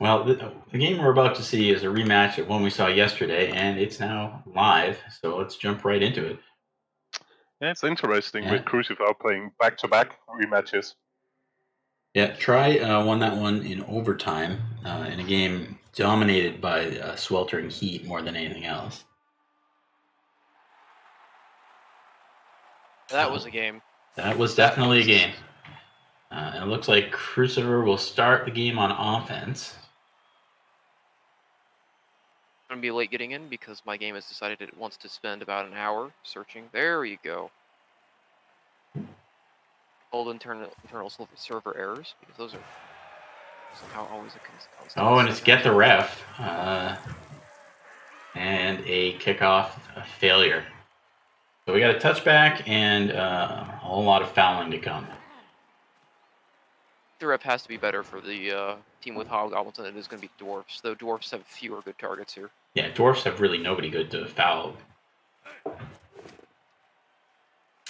Well, the game we're about to see is a rematch of one we saw yesterday, and it's now live. So let's jump right into it. Yeah, it's interesting Yeah. with Crucifer playing back-to-back rematches. Yeah, Try won that one in overtime in a game dominated by sweltering heat more than anything else. That was a game. That was definitely a game. And it looks like Crucifer will start the game on offense. I'm going to be late getting in because my game has decided it wants to spend about an hour searching. There you go. Old internal server errors, because those are somehow always a constant. Oh, and it's get the ref. And a kickoff failure. So we got a touchback and a whole lot of fouling to come. The rep has to be better for the team with hobgoblins than it is going to be dwarfs, though dwarfs have fewer good targets here. Yeah, dwarfs have really nobody good to foul.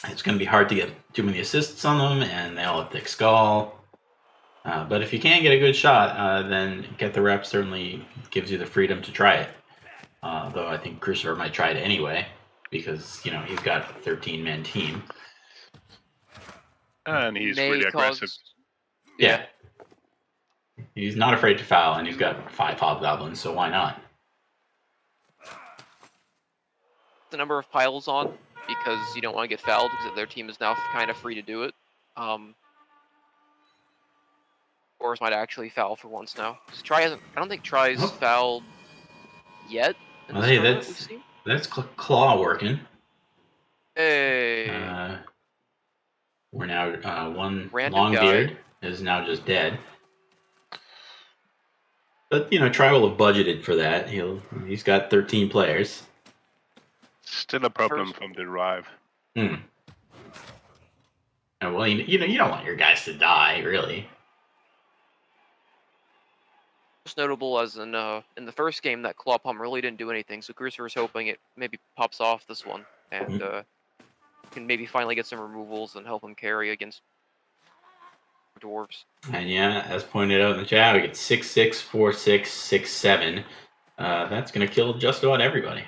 It's going to be hard to get too many assists on them, and they all have thick skull. But if you can get a good shot, then get the rep certainly gives you the freedom to try it. Though I think Crucifer might try it anyway, because he's got a 13-man team. And he's really aggressive. Yeah. He's not afraid to foul, and he's got 5 hobgoblins, so why not? The number of piles on, because you don't want to get fouled, because their team is now kind of free to do it. Dwarves might actually foul for once now. Try hasn't. I don't think Try's fouled yet. Well, hey, that's claw working. Hey. We're now one Random Longbeard is now just dead. But Try will have budgeted for that. He's got 13 players. Still a problem from the Rive. Well, you don't want your guys to die, really. Most notable as in the first game, that claw palm really didn't do anything, so Crucifer is hoping it maybe pops off this one and can maybe finally get some removals and help him carry against dwarves. And yeah, as pointed out in the chat, we get 6-6, 4-6, 6-7. That's going to kill just about everybody.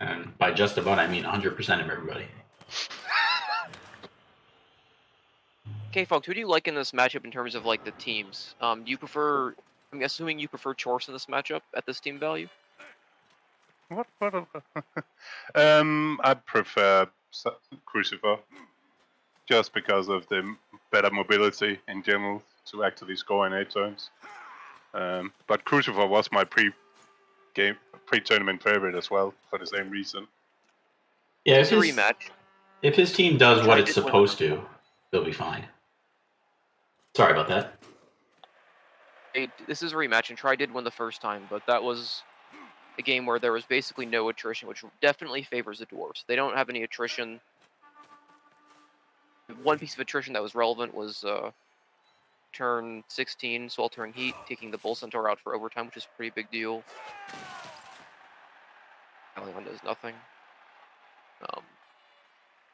And by just about, I mean 100% of everybody. Okay, folks, who do you like in this matchup in terms of like the teams? Do you prefer? I'm assuming you prefer chorfs in this matchup at this team value. What? I prefer Crucifer, just because of the better mobility in general to actually score in 8 turns. But Crucifer was my pre-tournament favorite as well for the same reason. Yeah, it's a rematch. If his team does what it's supposed to, they'll be fine. Sorry about that. This is a rematch, and Try did win the first time, but that was a game where there was basically no attrition, which definitely favors the dwarves. They don't have any attrition. One piece of attrition that was relevant was turn 16, sweltering heat, taking the bull centaur out for overtime, which is a pretty big deal. One does nothing.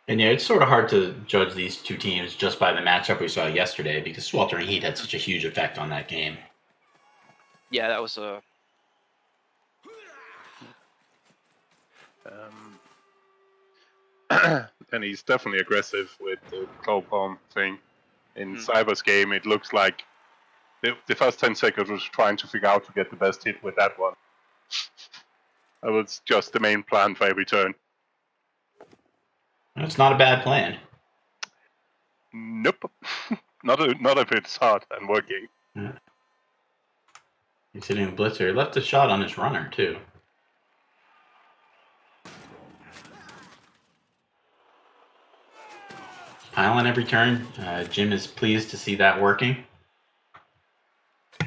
And yeah, it's sort of hard to judge these two teams just by the matchup we saw yesterday, because sweltering heat had such a huge effect on that game. Yeah, that was a. And he's definitely aggressive with the claw palm thing. In Cyber's game, it looks like the first 10 seconds was trying to figure out to get the best hit with that one. That was just the main plan for every turn. It's not a bad plan. Nope. Not if it's hard and working. Yeah. He's hitting the blitzer. He left a shot on his runner, too. Pile on every turn. Jim is pleased to see that working.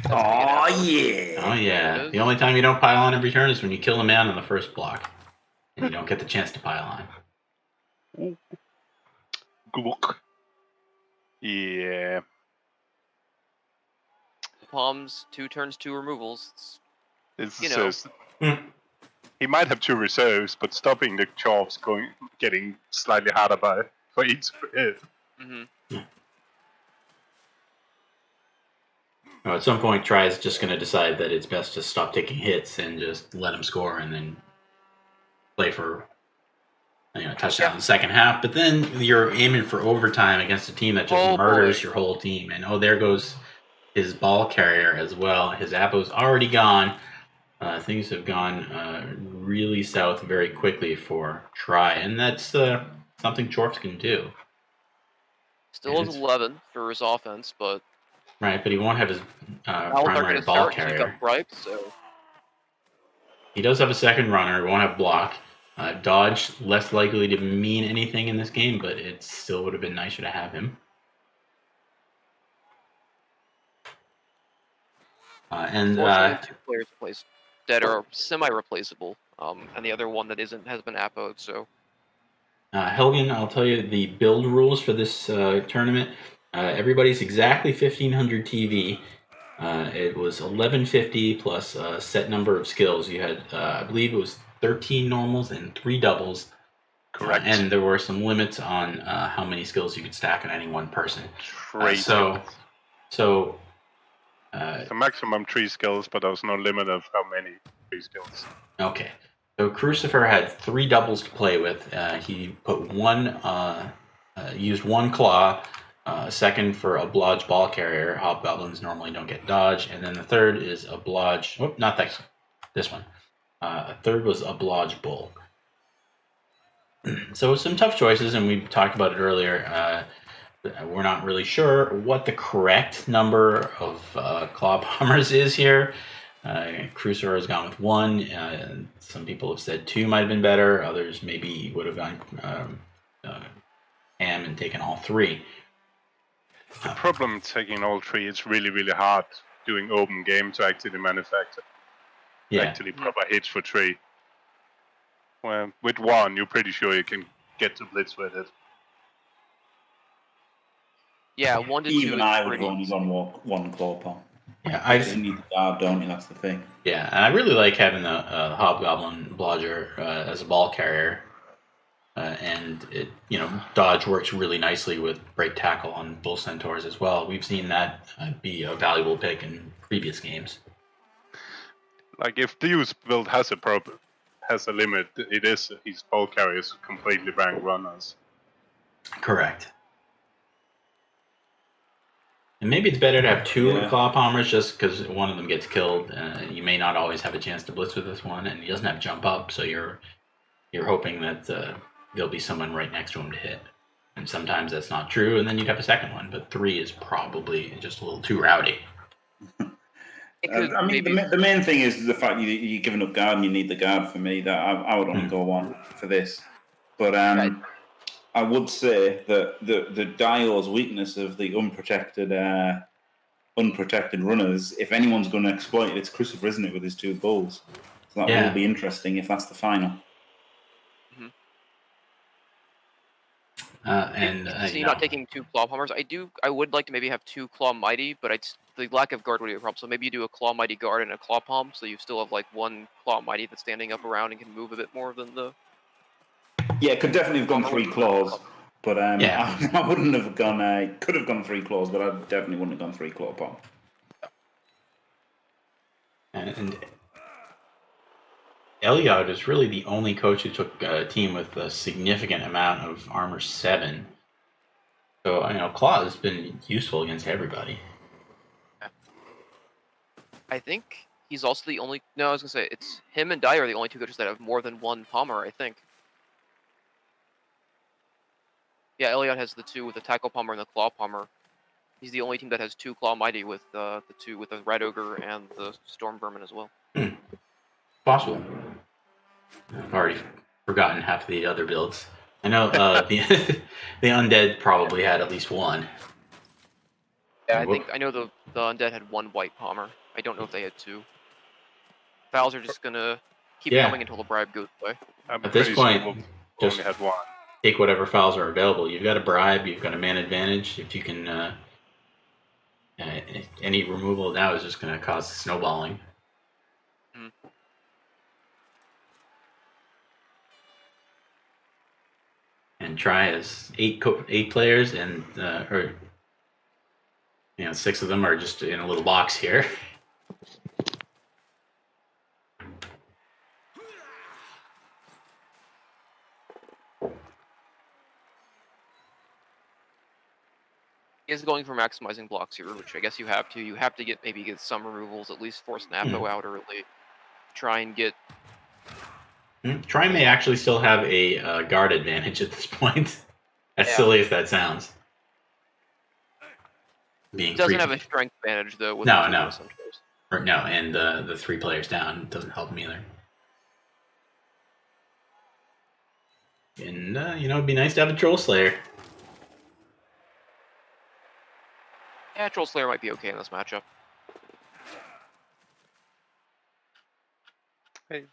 Oh, yeah. Oh, yeah. The only time you don't pile on every turn is when you kill a man on the first block. And you don't get the chance to pile on. Glook. Yeah. Palms, 2 turns, 2 removals. He might have 2 reserves, but stopping the chorfs getting slightly harder for each hit. Mm-hmm. Yeah. At some point, Try is just going to decide that it's best to stop taking hits and just let him score, and then play for touchdown in the second half. But then you're aiming for overtime against a team that just murders your whole team. And there goes his ball carrier as well. His Appo's already gone. Things have gone really south very quickly for Try, and that's something chorfs can do. Still has 11 for his offense, but right, but he won't have his primary ball carrier. He got bribed, so he does have a second runner. He won't have block. Dodge, less likely to mean anything in this game, but it still would have been nicer to have him. Unfortunately, 2 players replaced that are semi-replaceable, and the other one that isn't has been appoed. So, Helgen, I'll tell you the build rules for this tournament. Everybody's exactly 1500 TV. It was 1150 plus a set number of skills. You had, I believe it was 13 normals and 3 doubles. Correct. And there were some limits on how many skills you could stack on any one person. The maximum 3 skills, but there was no limit of how many 3 skills. Okay. So Crucifer had 3 doubles to play with. He put used 1 claw, second for a blodge ball carrier. Hobgoblins normally don't get dodge. And then the third is a blodge. Oh, not this one. A third was a blodge bull. So some tough choices, and we talked about it earlier. We're not really sure what the correct number of claw bombers is here. Crucifer has gone with 1. Some people have said 2 might have been better. Others maybe would have gone ham and taken all 3. The problem taking all 3, it's really, really hard doing open game to actually manufacture actually proper hits for 3. Well, with 1, you're pretty sure you can get to blitz with it. Yeah, 1 to 2. Even I would have only gone 1 claw palm. Yeah, I just need the guard, don't you? That's the thing. Yeah, and I really like having the Hobgoblin Blodger as a ball carrier, and it dodge works really nicely with break tackle on Bull Centaurs as well. We've seen that be a valuable pick in previous games. Like if Deus build has a limit, it is his ball carriers completely bank runners. Correct. And maybe it's better to have 2 claw palmers just because one of them gets killed. You may not always have a chance to blitz with this one, and he doesn't have jump up, so you're hoping that there'll be someone right next to him to hit. And sometimes that's not true, and then you'd have a second one. But 3 is probably just a little too rowdy. The main thing is the fact you're giving up guard and you need the guard for me. That I would only go 1 for this. But I would say that the Dio's weakness of the unprotected runners, if anyone's going to exploit it, it's Crucifer, isn't it, with his 2 bulls? So that will be interesting if that's the final. So you're not taking 2 claw palmers. I would like to maybe have 2 claw mighty, but the lack of guard would be a problem. So maybe you do a claw mighty guard and a claw palm, so you still have like 1 claw mighty that's standing up around and can move a bit more than the. Yeah, could definitely have gone 3 claws, but I wouldn't have gone. I could have gone 3 claws, but I definitely wouldn't have gone 3 claw palm. And Eliot is really the only coach who took a team with a significant amount of armor 7. So claw has been useful against everybody. I think he's also the only. No, I was gonna say it's him and Dyer are the only 2 coaches that have more than 1 palmer. I think. Yeah, Eliot has the 2 with the tackle palmer and the claw palmer. He's the only team that has 2 claw mighty with the 2 with the red ogre and the storm vermin as well. Possible. I've already forgotten half of the other builds. I know the undead probably had at least 1. Yeah, I know the undead had 1 white palmer. I don't know if they had 2. Vowels are just gonna keep coming until the bribe goes away. At this point, just only had 1. Take whatever files are available. You've got a bribe. You've got a man advantage. If you can, any removal now is just going to cause snowballing. And Try has 8 players, and You know, 6 of them are just in a little box here. He is going for maximizing blocks here, which I guess you have to. You have to get some removals, at least force Napo out early. Try and get. Try may actually still have a guard advantage at this point. As Yeah. silly as that sounds. Being He doesn't three- have a strength advantage though. With No, the two no. Innocent Shows. Or no, and the 3 players down doesn't help him either. And, you know, it'd be nice to have a Troll Slayer. Yeah, Troll Slayer might be okay in this matchup. Hey.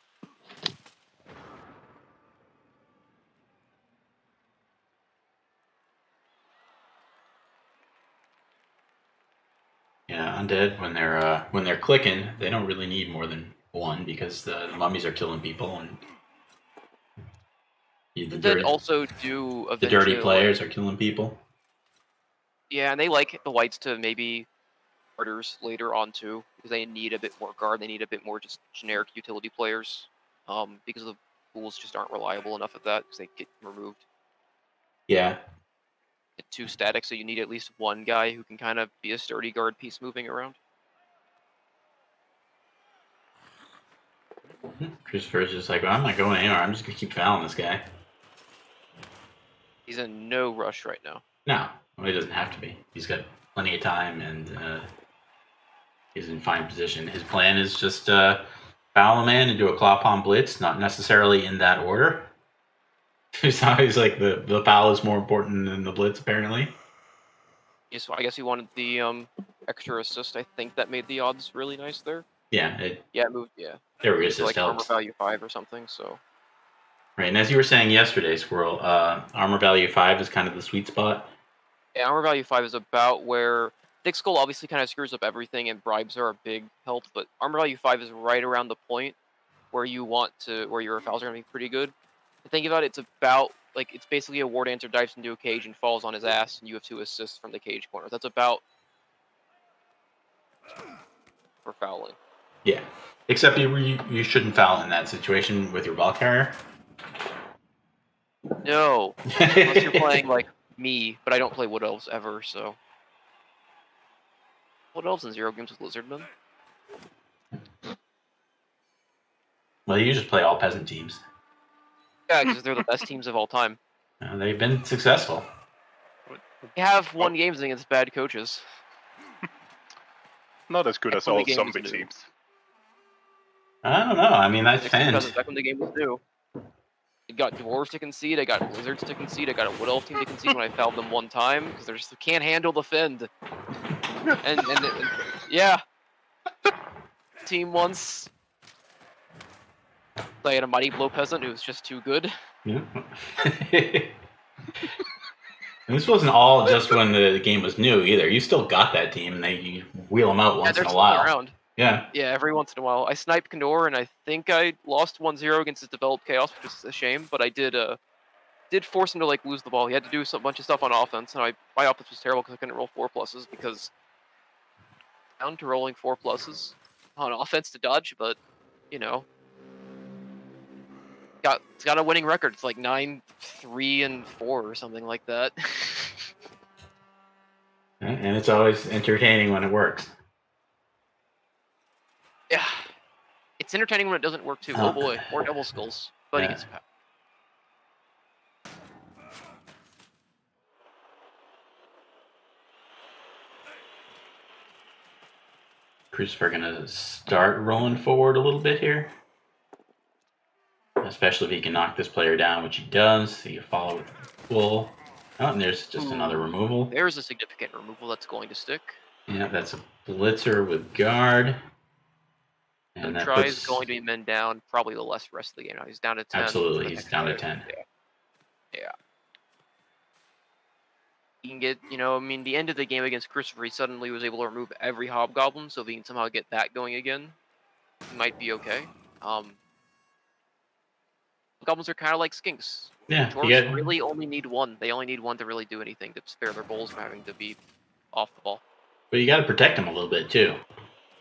Yeah, undead when they're clicking, they don't really need more than 1 because the mummies are killing people and Undead also do the dirty players are killing people. Yeah, and they like the whites to maybe starters later on too, because they need a bit more guard. They need a bit more just generic utility players, because the pools just aren't reliable enough at that because they get removed. Yeah. Get too static, so you need at least one guy who can kind of be a sturdy guard piece moving around. Crucifer's just like, well, I'm not going anywhere. I'm just gonna keep fouling this guy. He's in no rush right now. No, well, he doesn't have to be. He's got plenty of time and he's in fine position. His plan is just foul a man and do a claw palm blitz, not necessarily in that order. He's always like the foul is more important than the blitz, apparently. Yeah, so I guess he wanted the extra assist. I think that made the odds really nice there. Yeah, it moved. Yeah, there it is like helps. armor value 5 or something. So. Right, and as you were saying yesterday, Squirrel, armor value 5 is kind of the sweet spot. Yeah, armor value 5 is about where Thick Skull obviously kind of screws up everything, and bribes are a big help. But armor value 5 is right around the point where you want to, where your fouls are gonna be pretty good. To think about it, it's about like it's basically a war dancer dives into a cage and falls on his ass, and you have 2 assists from the cage corner. That's about for fouling. Yeah, except you shouldn't foul in that situation with your ball carrier. No, unless you're playing like me, but I don't play Wood Elves ever, so. Wood Elves in 0 games with Lizardmen? Well, you just play all peasant teams. Yeah, because they're the best teams of all time. They've been successful. They have won games against bad coaches. Not as good as all zombie teams. I don't know. I mean, that's back when the game was new. I got dwarves to concede. I got lizards to concede. I got a wood elf team to concede when I fouled them one time because they just can't handle the fend. and yeah, team once. I had a mighty blow peasant who was just too good. Yeah. And this wasn't all just when the game was new either. You still got that team, and you wheel them out once in a while. Around. Yeah. Yeah, every once in a while. I sniped Knorr, and I think I lost 1-0 against his developed chaos, which is a shame. But I did force him to like lose the ball. He had to do a bunch of stuff on offense, and my offense was terrible because I couldn't roll 4+s because down to rolling 4+s on offense to dodge. But you know, it's got a winning record. It's like 9-3-4 or something like that. And it's always entertaining when it works. Yeah, it's entertaining when it doesn't work too. Oh boy, more double skulls, but he gets power. Crucifer gonna start rolling forward a little bit here. Especially if he can knock this player down, which he does. So you follow with the full. Oh, and there's just another removal. There's a significant removal that's going to stick. Yeah, that's a blitzer with guard. And that tries going to be men down probably the rest of the game now. He's down to 10. Absolutely, he's down to 10. Yeah. He can get, I mean, the end of the game against Crucifer, he suddenly was able to remove every hobgoblin, so if he can somehow get that going again, he might be okay. Goblins are kind of like skinks. Yeah, Dwarves really only need one. They only need one to really do anything to spare their bowls from having to be off the ball. But you got to protect them a little bit too,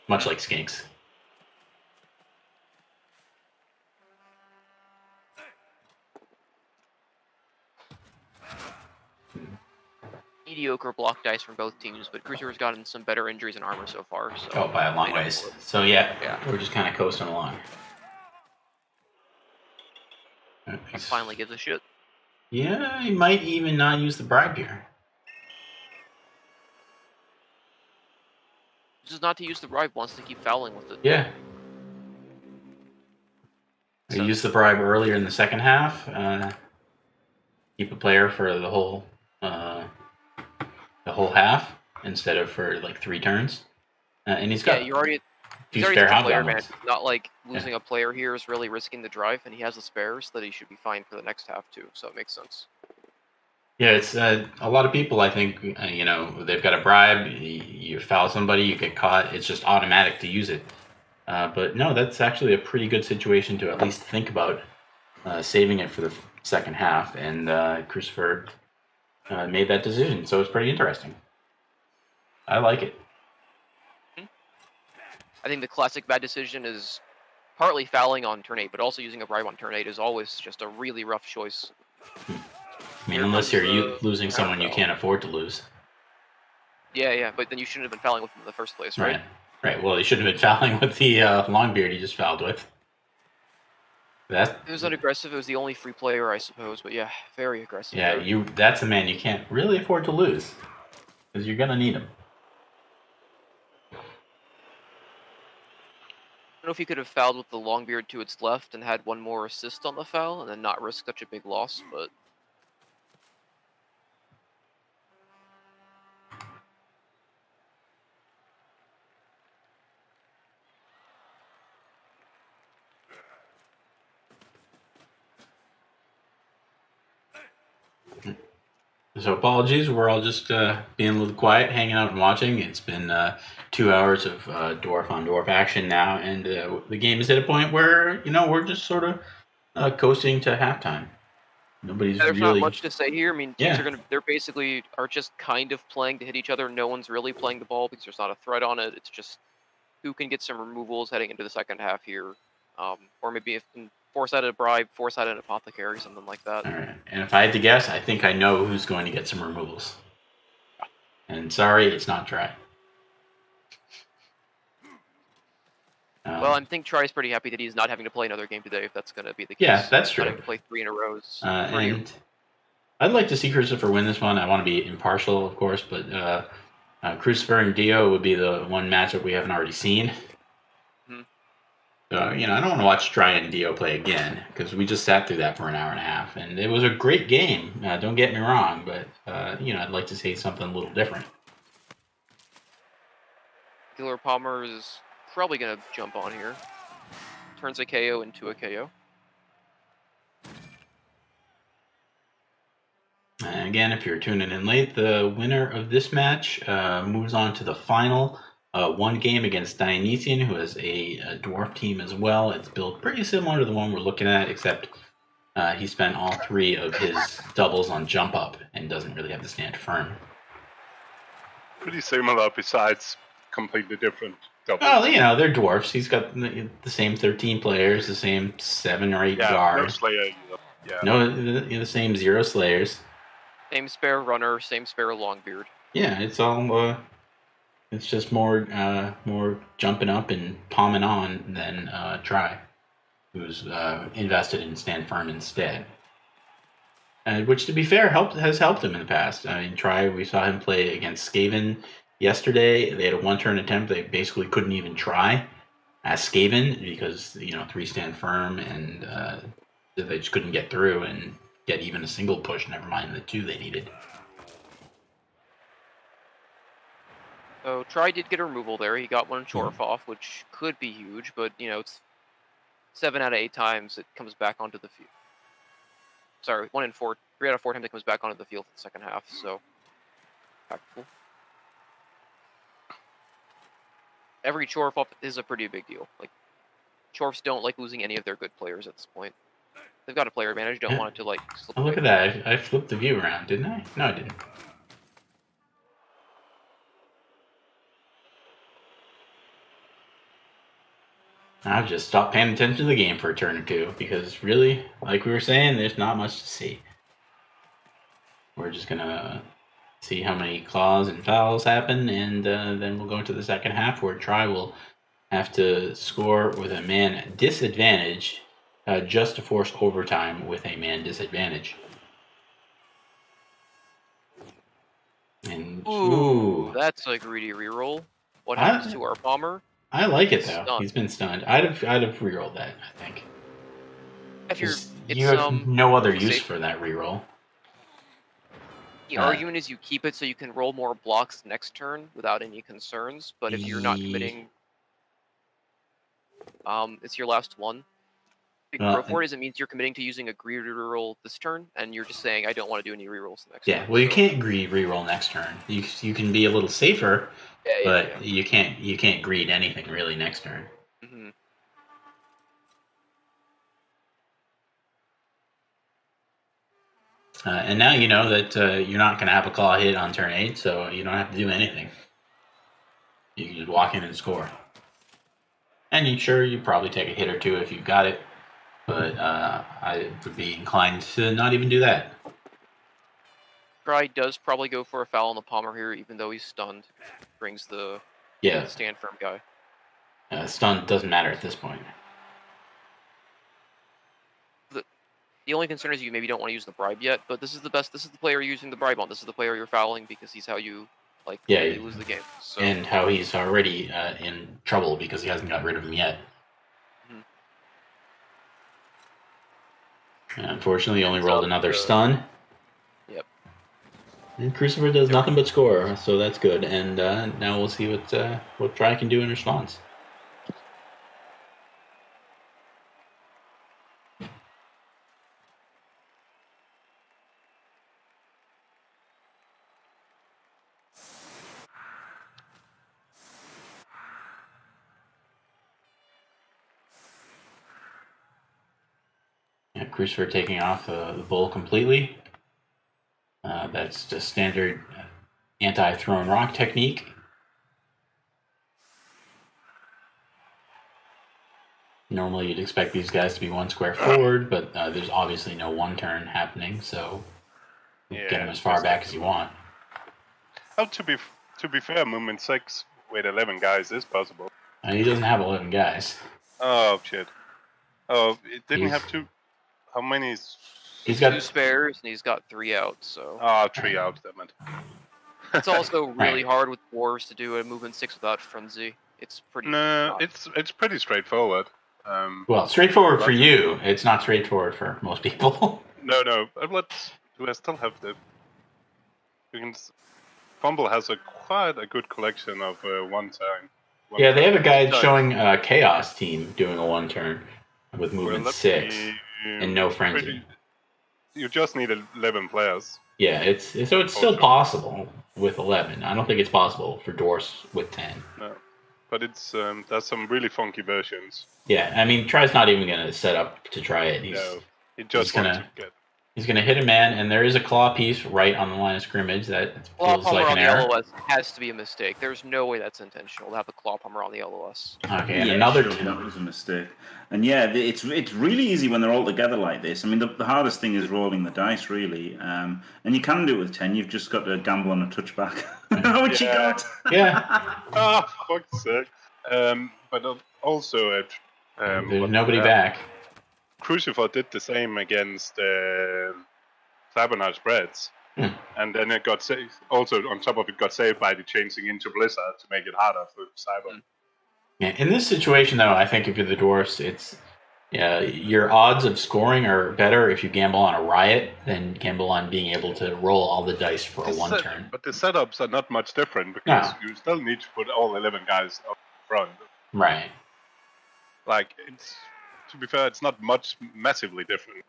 much like skinks. Mediocre block dice from both teams, but Crucifer's gotten some better injuries and armor so far. So Oh, by a long made up ways. for it. So yeah, Yeah. we're just kind of coasting along. He finally gives a shit. Yeah, he might even not use the bribe here. Just not to use the bribe, wants to keep fouling with it. Yeah. He used the bribe earlier in the second half. Keep a player for the whole half instead of for like 3 turns. And he's got he's already spare such a player hobgoblins. advantage. Not like losing a player here is really risking the drive, and he has the spares that he should be fine for the next half too. So it makes sense. Yeah, it's a lot of people. I think they've got a bribe. You foul somebody, you get caught. It's just automatic to use it. But no, that's actually a pretty good situation to at least think about saving it for the second half. And Crucifer made that decision, so it's pretty interesting. I like it. I think the classic bad decision is partly fouling on turn 8, but also using a bribe on turn 8 is always just a really rough choice. I mean, unless you're losing someone you can't afford to lose. Yeah, but then you shouldn't have been fouling with him in the first place, right? Right. Well, he shouldn't have been fouling with the Longbeard he just fouled with. It was unaggressive. It was the only free player, I suppose, but yeah, very aggressive. Yeah, that's a man you can't really afford to lose, because you're gonna need him. I don't know if he could have fouled with the Longbeard to its left and had one more assist on the foul, and then not risk such a big loss, but... So apologies, we're all just being a little quiet, hanging out and watching. It's been 2 hours of dwarf on dwarf action now, and the game is at a point where we're just sort of coasting to halftime. There's not much to say here. I mean, teams they're basically just kind of playing to hit each other. No one's really playing the ball because there's not a threat on it. It's just who can get some removals heading into the second half here, or maybe if four-sided bribe, four-sided apothecary, something like that. All right. And if I had to guess, I think I know who's going to get some removals. And sorry, it's not Try. Well, I think Try's pretty happy that he's not having to play another game today, if that's going to be the case. Yeah, that's true. Not having to play 3 in a row. And I'd like to see Crucifer win this one. I want to be impartial, of course, but Crucifer and Dio would be the one matchup we haven't already seen. So, I don't want to watch Try and Dio play again, because we just sat through that for an hour and a half, and it was a great game. Don't get me wrong, but I'd like to see something a little different. Killer Palmer is probably going to jump on here. Turns a KO into a KO. And again, if you're tuning in late, the winner of this match moves on to the final. One game against Dionysian, who has a dwarf team as well. It's built pretty similar to the one we're looking at, except he spent all 3 of his doubles on jump up and doesn't really have to stand firm. Pretty similar, besides completely different doubles. Well, they're dwarfs. He's got the same 13 players, the same 7 or 8 guards. No Slayer. Yeah. No, the same 0 Slayers. Same spare runner, same spare Longbeard. Yeah, it's all... It's just more jumping up and palming on than Try, who's invested in stand firm instead. Which, to be fair, has helped him in the past. I mean, Try, we saw him play against Skaven yesterday. They had a 1-turn attempt. They basically couldn't even try as Skaven because 3 stand firm, and they just couldn't get through and get even a single push. Never mind the 2 they needed. So Try did get a removal there. He got one chorf off, which could be huge, but it's 7 out of 8 times it comes back onto the field. Sorry, 3 out of 4 times it comes back onto the field for the second half. So impactful. Every chorf off is a pretty big deal. Like chorfs don't like losing any of their good players at this point. They've got a player advantage. Don't want it to slip away. Look at that! I flipped the view around, didn't I? No, I didn't. I've just stopped paying attention to the game for a turn or two because really, like we were saying, there's not much to see. We're just gonna see how many claws and fouls happen, and then we'll go into the second half where Try will have to score with a man disadvantage just to force overtime with a man disadvantage. And Ooh, that's a greedy reroll. What happens to our bomber? I like it He's though. stunned. He's been stunned. I'd have rerolled that. I think. If you're, You have no other use safe. for that reroll. The argument is you keep it so you can roll more blocks next turn without any concerns. But if you're not committing, it's your last one. Big pro for it is it means you're committing to using a greedy reroll this turn, and you're just saying I don't want to do any rerolls next turn. Yeah, well, you can't greed reroll next turn. You can be a little safer, but you can't greed anything really next turn. Mm-hmm. And now you know that you're not going to have a claw hit on turn 8, so you don't have to do anything. You can just walk in and score. And you probably take a hit or two if you've got it, but I would be inclined to not even do that. Try does probably go for a foul on the Palmer here, even though he's stunned. Brings the stand firm guy. Stun doesn't matter at this point. The only concern is you maybe don't want to use the bribe yet, but this is the best. This is the player you're using the bribe on. This is the player you're fouling because he's how you you lose the game. So. And how he's already in trouble because he hasn't got rid of him yet. Mm-hmm. Unfortunately, he only rolled another stun. Yep. And Crucifer does nothing but score, so that's good. And now we'll see what Try can do in response. Yeah, Crucifer taking off the bull completely. That's just standard anti-thrown rock technique. Normally you'd expect these guys to be one square forward, but there's obviously no one turn happening, so get them as far back as you want. Oh, to be fair, movement 6 with 11 guys is possible. He doesn't have 11 guys. Oh, shit. Oh, it didn't have two. How many? He's got 2 spares, and he's got 3 out, so... Oh, 3 out, damn it. It's also really hard with dwarves to do a movement 6 without frenzy. It's pretty... No, it's pretty straightforward. Well, straightforward for you. It's not straightforward for most people. No. Do I still have the... Fumble has quite a good collection of one turn. Yeah, they have a guide showing a Chaos team doing a one turn with movement 6 and no frenzy. You just need 11 players. Yeah, it's still possible with 11. I don't think it's possible for dwarfs with 10. No, but it's there's some really funky versions. Yeah, I mean, Try's not even gonna set up to try it. He's gonna hit a man, and there is a claw piece right on the line of scrimmage that feels like an error. The LOS has to be a mistake. There's no way that's intentional to have the claw palmer on the LOS. Okay, and another that was a mistake. And yeah, it's really easy when they're all together like this. I mean, the hardest thing is rolling the dice, really. And you can do it with 10. You've just got to gamble on a touchback, which you got. Yeah. Oh, fuck's sake. But also there's nobody back. Crucifer did the same against Cybernage Breads, and then it got saved. Also, on top of it, got saved by the changing into Blizzard to make it harder for Cyber. Yeah, in this situation, though, I think if you're the dwarfs, it's your odds of scoring are better if you gamble on a riot than gamble on being able to roll all the dice for a one turn. But the setups are not much different because you still need to put all 11 guys up front. Right. Like to be fair, it's not massively different.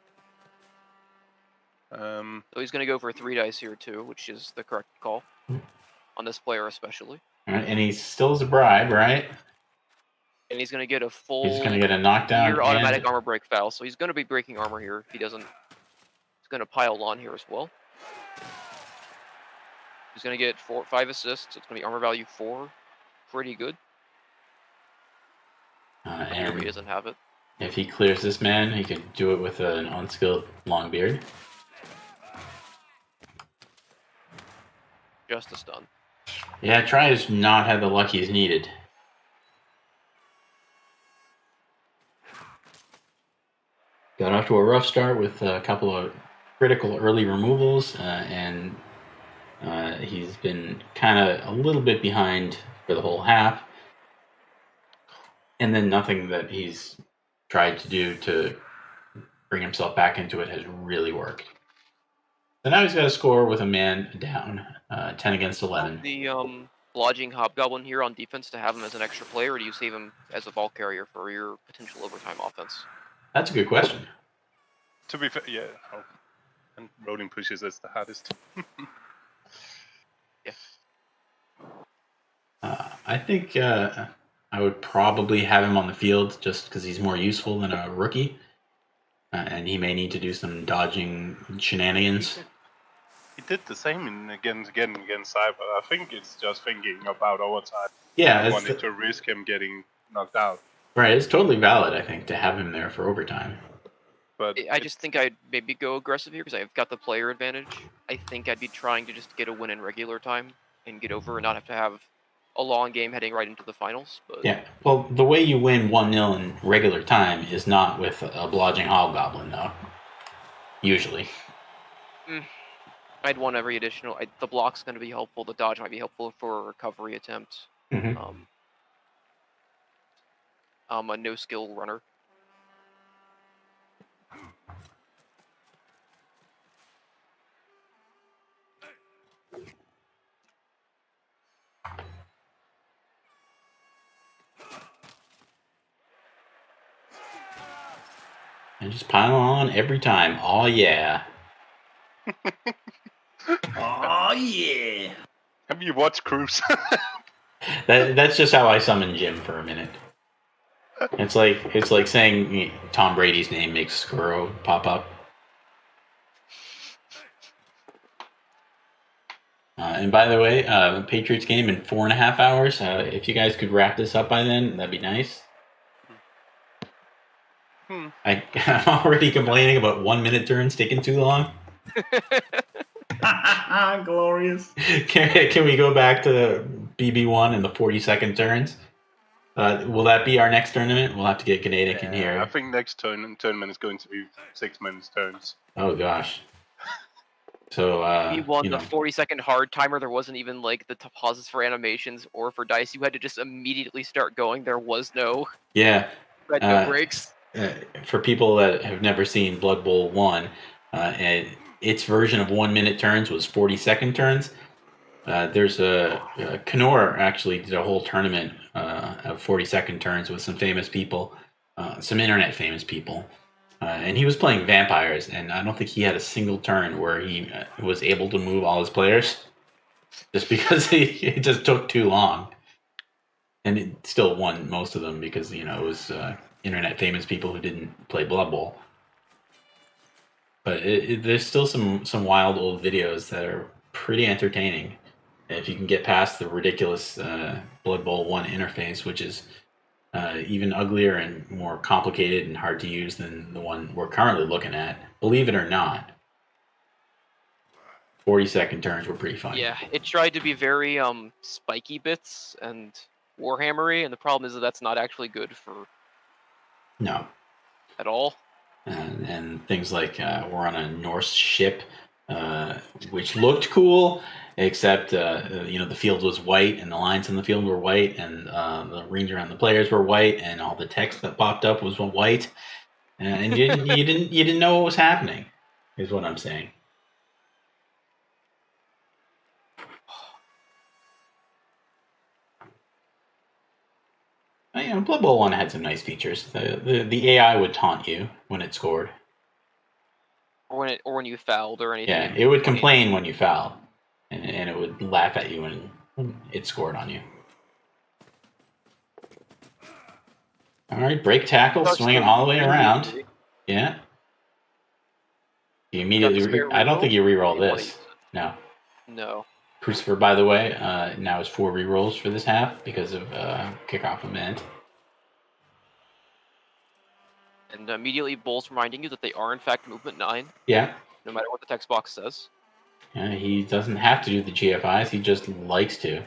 So he's going to go for 3 dice here too, which is the correct call on this player especially. And he still has a bribe, right? And he's going to get a full. He's going to get a knockdown. Automatic armor break foul, so he's going to be breaking armor here. If he doesn't, he's going to pile on here as well. He's going to get 5 assists. So it's going to be armor value 4, pretty good. Here he And doesn't have it. if he clears this man, he could do it with an unskilled Longbeard. Just a stun. Yeah, Try has not had the luck he's needed. Got off to a rough start with a couple of critical early removals, and he's been kind of a little bit behind for the whole half. And then nothing that he's tried to do to bring himself back into it has really worked. So now he's got a score with a man down, 10 against 11. The lodging Hobgoblin here on defense to have him as an extra player, or do you save him as a ball carrier for your potential overtime offense? That's a good question. To be fair, yeah. Oh. And rolling pushes is the hardest. Yeah. I think I would probably have him on the field just because he's more useful than a rookie. And he may need to do some dodging shenanigans. He did the same against Cyber. I think it's just thinking about overtime. Yeah, I wanted to risk him getting knocked out. Right, it's totally valid, I think, to have him there for overtime. But I just think I'd maybe go aggressive here because I've got the player advantage. I think I'd be trying to just get a win in regular time and get over and not have to have a long game heading right into the finals. But yeah, well, the way you win 1-0 in regular time is not with a blodging Hobgoblin, though. Usually. I'd want every additional. The block's going to be helpful. The dodge might be helpful for a recovery attempt. Mm-hmm. A no skill runner. And just pile on every time. Oh yeah. Oh yeah. have you watched Crucifer? That's just how I summon Jim for a minute. It's like saying Tom Brady's name makes Skuro pop up. And by the way, Patriots game in 4.5 hours. If you guys could wrap this up by then, that'd be nice. I'm already complaining about 1 minute turns taking too long. Glorious. Can we go back to BB1 and the 40-second turns? Will that be our next tournament? We'll have to get Gnatic in here. I think next tournament is going to be 6 minutes turns. Oh gosh. So We won the 40-second hard timer. There wasn't even like the pauses for animations or for dice. You had to just immediately start going. There was no no breaks. For people that have never seen Blood Bowl 1, and its version of 1 minute turns was 40-second turns. There's Knorr actually did a whole tournament of 40-second turns with some famous people, some internet famous people. And he was playing vampires, and I don't think he had a single turn where he was able to move all his players, just because it just took too long. And it still won most of them because it was internet famous people who didn't play Blood Bowl. But there's still some wild old videos that are pretty entertaining if you can get past the ridiculous Blood Bowl 1 interface, which is even uglier and more complicated and hard to use than the one we're currently looking at. Believe it or not, 40-second turns were pretty fun. Yeah, it tried to be very spiky bits and Warhammery, and the problem is that that's not actually good for at all. And things like we're on a Norse ship, which looked cool, except the field was white and the lines in the field were white and the rings around the players were white and all the text that popped up was white, and you didn't know what was happening, is what I'm saying. Blood Bowl 1 had some nice features. The AI would taunt you when it scored. Or when you fouled or anything. Yeah, it would complain when you fouled, and it would laugh at you when it scored on you. All right, break tackle, swinging all the way around. Yeah. You immediately. I don't think you reroll this. No. No. Crucifer, by the way, now has 4 rerolls for this half because of kickoff event. And immediately Bull's reminding you that they are in fact movement 9, Yeah. no matter what the text box says. He doesn't have to do the GFIs, he just likes to.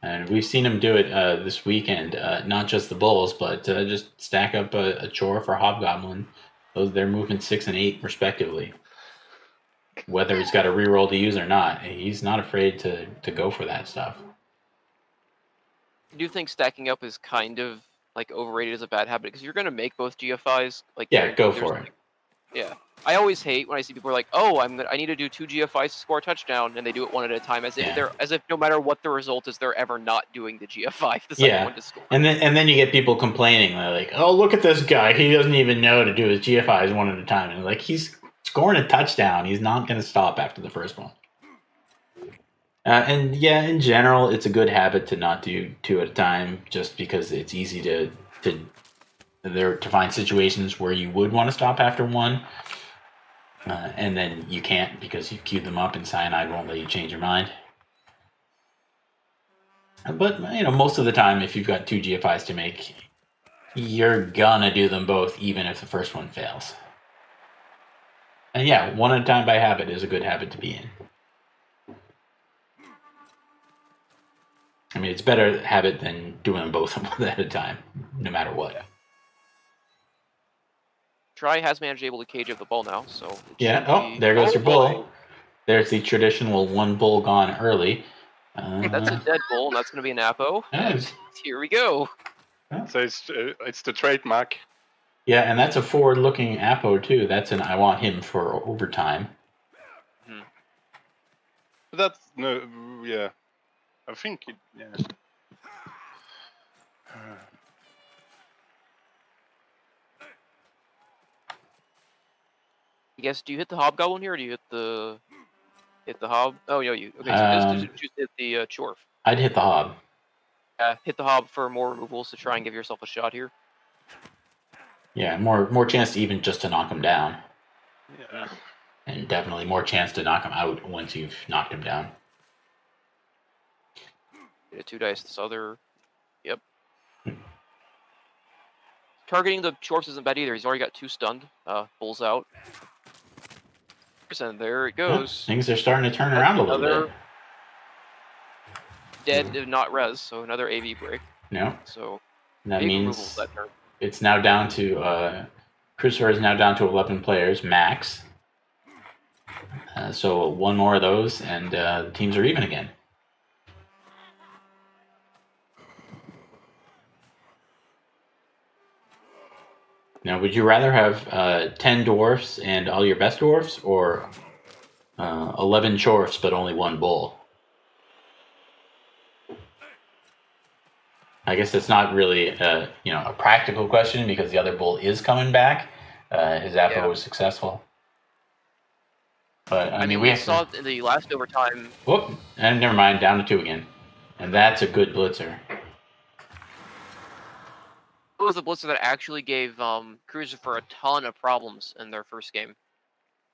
And we've seen him do it this weekend, not just the Bulls, but just stack up a chore for Hobgoblin. They're movement 6 and 8, respectively. Whether he's got a reroll to use or not, he's not afraid to go for that stuff. I do think stacking up is kind of like overrated as a bad habit because you're going to make both GFIs. Like Yeah, go for it. Yeah, I always hate when I see people are like, "Oh, I need to do 2 GFIs to score a touchdown," and they do it one at a time, as if no matter what the result is, they're ever not doing the GFI, the second one to score. And then you get people complaining. They're like, "Oh, look at this guy. He doesn't even know to do his GFIs one at a time." And like, he's scoring a touchdown. He's not going to stop after the first one. And yeah, in general, it's a good habit to not do 2 at a time, just because it's easy to find situations where you would want to stop after 1. And then you can't because you've queued them up and Cyanide won't let you change your mind. But, most of the time, if you've got 2 GFIs to make, you're gonna do them both, even if the first one fails. And yeah, 1 at a time by habit is a good habit to be in. I mean, it's better habit than doing them both 1 at a time, no matter what. Try has managed able to cage up the ball now, so there goes your bull. There's the traditional 1 bull gone early. That's a dead bull, and that's going to be an Apo. And here we go. So it's the trademark. Yeah, and that's a forward-looking Apo too. That's an I want him for overtime. That's yeah. I think yeah. I guess, do you hit the Hobgoblin here, or do you hit the Hob? Oh, no, you. Okay, so just hit the Chorf. I'd hit the Hob. Hit the Hob for more removals to try and give yourself a shot here. Yeah, more chance to even just to knock him down. Yeah. And definitely more chance to knock him out once you've knocked him down. Get a 2 dice this other. Yep. Targeting the Chorfs isn't bad either. He's already got 2 stunned. Bull's out. And there it goes. Things are starting to turn around a little bit. Dead, if not res, so another AV break. No. So that means that turn. It's now down to Crucifer is now down to 11 players max. So 1 more of those, and the teams are even again. Now, would you rather have 10 dwarfs and all your best dwarfs, or 11 chorfs but only 1 bull? I guess it's not really a practical question because the other bull is coming back. His Apo was successful. But I mean, we saw in the last overtime. Whoop! And never mind, down to 2 again, and that's a good blitzer. It was a blitzer that actually gave Crucifer a ton of problems in their first game.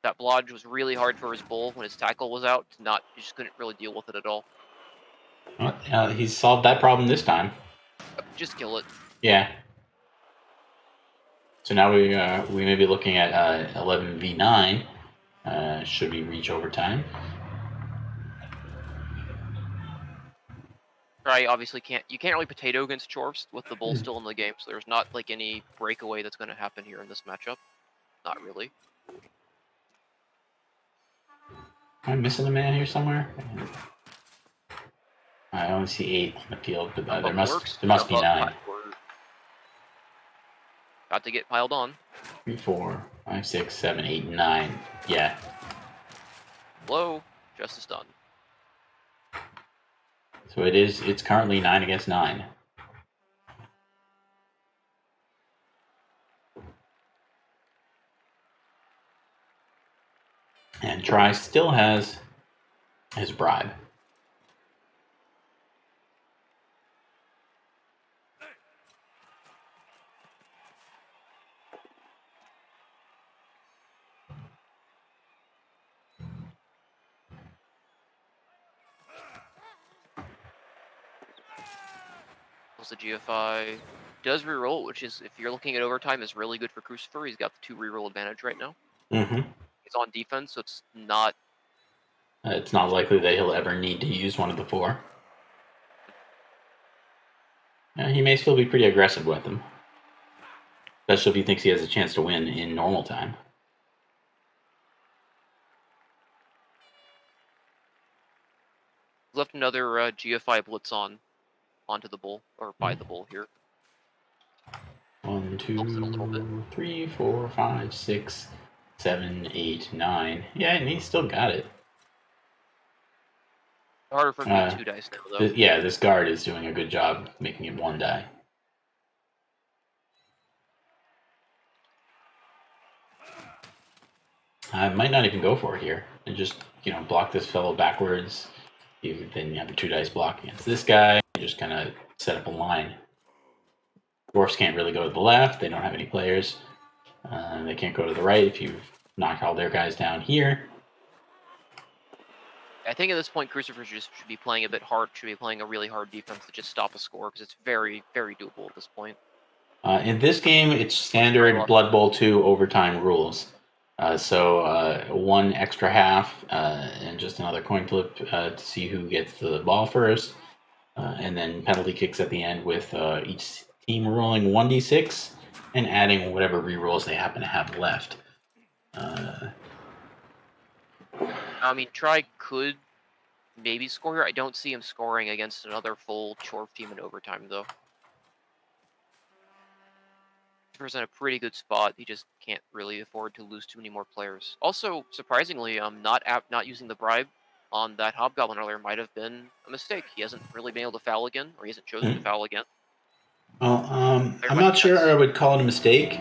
That blodge was really hard for his bull when his tackle was out. He just couldn't really deal with it at all. Well, he's solved that problem this time. Just kill it. Yeah. So now we may be looking at 11v9. Should we reach overtime? Try obviously can't really potato against Chorfs with the bull still in the game, so there's not like any breakaway that's going to happen here in this matchup. Not really. Am I missing a man here somewhere? I only see 8 on the field, but there must be 9. Got to get piled on. 3, 4, 5, 6, 7, 8, 9. Yeah. Low, just a stun. So it's currently 9 against 9. And Try still has his bribe. The GFI. does reroll, which is, if you're looking at overtime, is really good for Crucifer. He's got the 2 reroll advantage right now. Mm-hmm. He's on defense, so it's not likely that he'll ever need to use one of the 4. He may still be pretty aggressive with them, especially if he thinks he has a chance to win in normal time. left another GFI Blitz onto the bull, or by the bull here. 1, Helps it a little bit. 2, 3, 4, 5, 6, 7, 8, 9. Yeah, and he still got it. Harder for him to get 2 dice now, though. Yeah, this guard is doing a good job making it 1 die. I might not even go for it here and just, block this fellow backwards. Then you have a 2 dice block against this guy. You just kind of set up a line. Dwarfs can't really go to the left. They don't have any players. They can't go to the right if you've knocked all their guys down here. I think at this point, Crucifer should be playing a bit hard. Should be playing a really hard defense to just stop a score, because it's very, very doable at this point. In this game, it's standard Blood Bowl 2 overtime rules. So 1 extra half and just another coin flip to see who gets the ball first. And then penalty kicks at the end with each team rolling 1d6 and adding whatever rerolls they happen to have left. I mean, Try could maybe score here. I don't see him scoring against another full chorf team in overtime, though. He's in a pretty good spot. He just can't really afford to lose too many more players. Also, surprisingly, not using the bribe on that Hobgoblin earlier might have been a mistake. He hasn't really been able to foul again, or he hasn't chosen to foul again. Well, I'm not sure I would call it a mistake.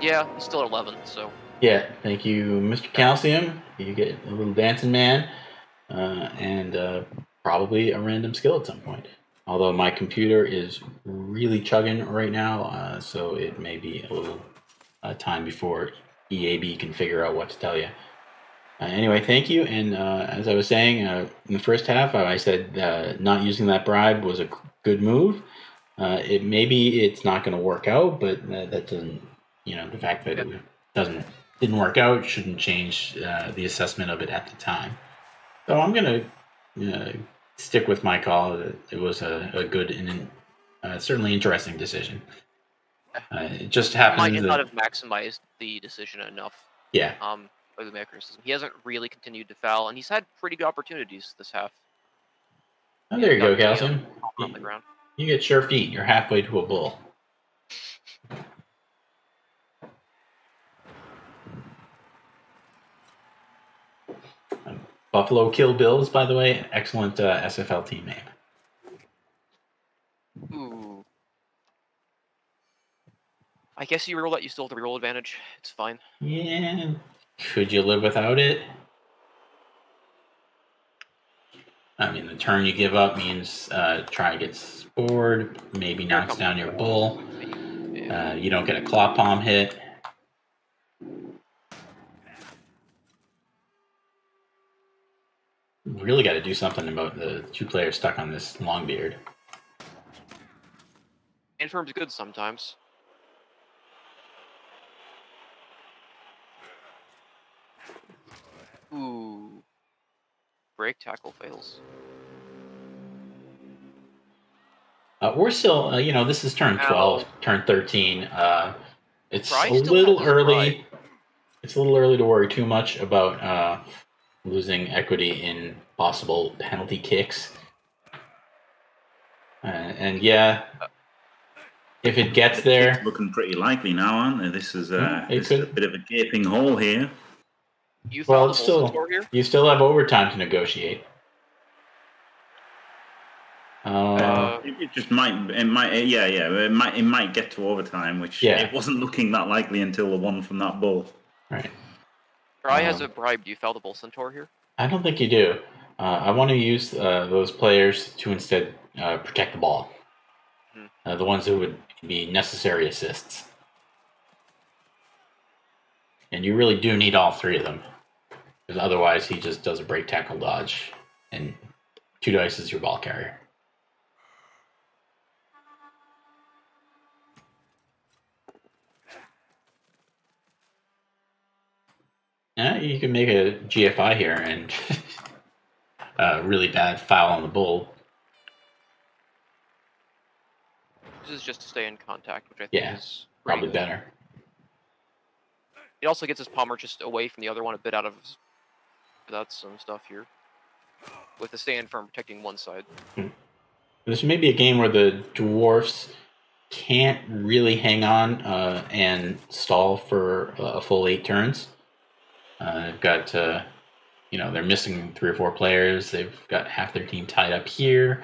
Yeah, he's still at 11, so... Yeah, thank you, Mr. Calcium. You get a little dancing man, and probably a random skill at some point. Although my computer is really chugging right now, so it may be a little time before EAB can figure out what to tell you. Anyway, thank you. And as I was saying, in the first half, I said not using that bribe was a good move. Maybe it's not going to work out, but that doesn't, the fact that it didn't work out shouldn't change the assessment of it at the time. So I'm going to stick with my call. It was a good and certainly interesting decision. It just happened. Might not have maximized the decision enough. Yeah. The criticism. He hasn't really continued to foul, and he's had pretty good opportunities this half. Oh, there you go, Calcium. On the ground. You get sure feet. You're halfway to a bull. Buffalo Kill Bills, by the way, excellent SFL team name. Ooh. I guess you reroll that. You still have the reroll advantage. It's fine. Yeah. Could you live without it? I mean, the turn you give up means Try gets bored, maybe knocks down your bull. Yeah. You don't get a claw palm hit. Really got to do something about the 2 players stuck on this Longbeard. Infirm's good sometimes. Ooh. Break tackle fails. We're still, this is turn 12, turn 13. It's a little early. It's a little early to worry too much about losing equity in possible penalty kicks. And yeah, if it gets there, it's looking pretty likely now, aren't they? This is a bit of a gaping hole here. You still have overtime to negotiate. It just might. It might get to overtime, which it wasn't looking that likely until the one from that bull. Right. Try has a bribe. Do you foul the bull centaur here? I don't think you do. I want to use those players to instead protect the ball. The ones who would be necessary assists. And you really do need all 3 of them. Because otherwise he just does a break tackle dodge. And 2 dice is your ball carrier. Yeah, you can make a GFI here and a really bad foul on the bull. This is just to stay in contact, which I think Yeah, is probably good. better. It also gets his Palmer just away from the other one, a bit out of his... That's some stuff here. With the stand firm protecting one side. This may be a game where the dwarfs can't really hang on and stall for a full 8 turns. They've got, they're missing 3 or 4 players. They've got half their team tied up here.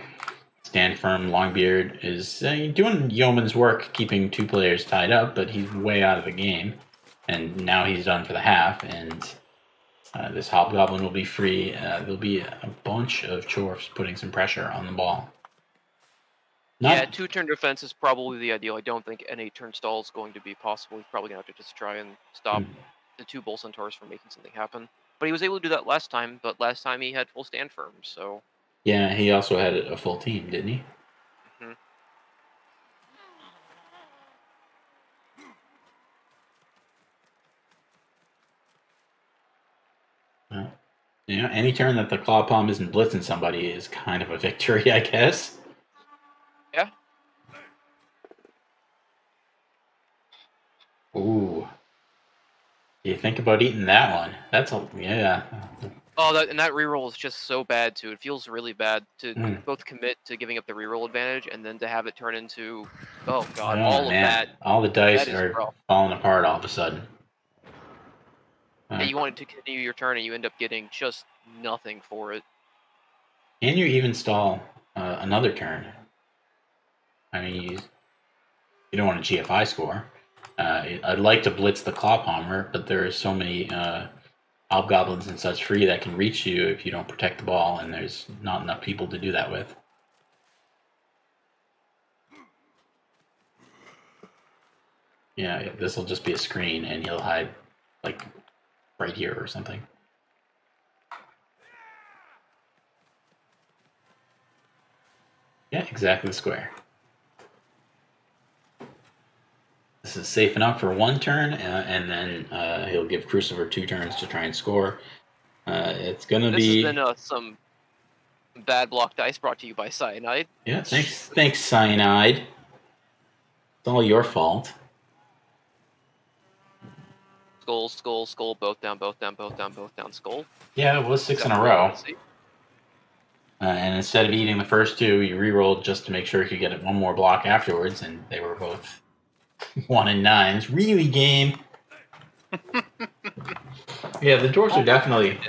Stand firm, Longbeard is doing yeoman's work keeping 2 players tied up, but he's way out of the game. And now he's done for the half, and this Hobgoblin will be free. There'll be a bunch of chorfs putting some pressure on the ball. Yeah, 2-turn defense is probably the ideal. I don't think an 8-turn stall is going to be possible. He's probably going to have to just try and stop the 2 Bull Centaurs from making something happen. But he was able to do that last time, but last time he had full stand firm, so... Yeah, he also had a full team, didn't he? Mm-hmm. Well, any turn that the Claw Palm isn't blitzing somebody is kind of a victory, I guess. Yeah. Ooh. You think about eating that one. That's yeah. Oh, that reroll is just so bad, too. It feels really bad to both commit to giving up the reroll advantage and then to have it turn into, oh god, all of that. All the dice That is are rough. falling apart all of a sudden. And you wanted to continue your turn and you end up getting just nothing for it. And you even stall another turn. I mean, you don't want a GFI score. I'd like to blitz the Claw Palmer, but there are so many Hobgoblins and such free that can reach you if you don't protect the ball, and there's not enough people to do that with. Yeah, this will just be a screen, and he'll hide, like, right here or something. Yeah, exactly the square. This is safe enough for 1 turn, and then he'll give Crucifer 2 turns to try and score. It's gonna be... This has been some bad block dice brought to you by Cyanide. Yeah, thanks, Cyanide. It's all your fault. Skull, skull, skull, both down, both down, both down, both down, skull. Yeah, it was 6 in a row. And instead of eating the first 2, you re-rolled just to make sure you could get 1 more block afterwards, and they were both 1 and 9s. Really game. Yeah, the dwarfs are definitely...